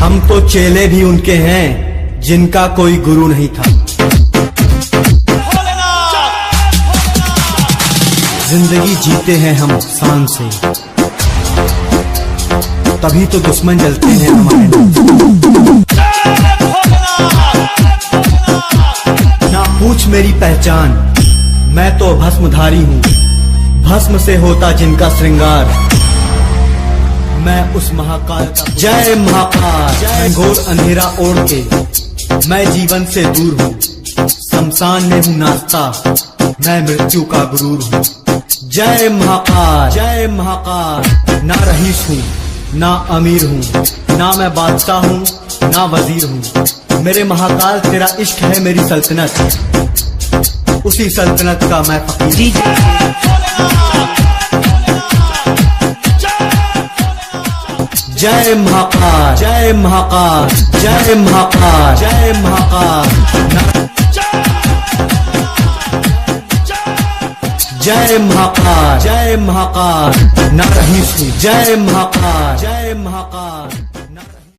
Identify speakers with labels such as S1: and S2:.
S1: हम तो चेले भी उनके हैं जिनका कोई गुरु नहीं था। जिंदगी जीते हैं हम शान से, तभी तो दुश्मन जलते हैं हमारे। ना पूछ मेरी पहचान, मैं तो भस्मधारी हूँ। भस्म से होता जिनका श्रृंगार, मैं उस महाकाल का। जय महाकाल, जय घोर अंधेरा ओढ़ के मैं जीवन से दूर हूँ। शमशान में हूँ नाचता, मैं मृत्यु का गुरूर हूँ। जय महाकाल, जय महाकाल। ना रईस हूँ ना अमीर हूँ, ना मैं बादशाह हूँ ना वजीर हूँ। मेरे महाकाल तेरा इश्क है मेरी सल्तनत, उसी सल्तनत का मैं फकीर। जय महाकाल, जय महाकाल, जय महाकाल, जय महाकाल। जय महाकाल, जय महाकाल। ना रईस हूँ, जय महाकाल, जय महाकाल।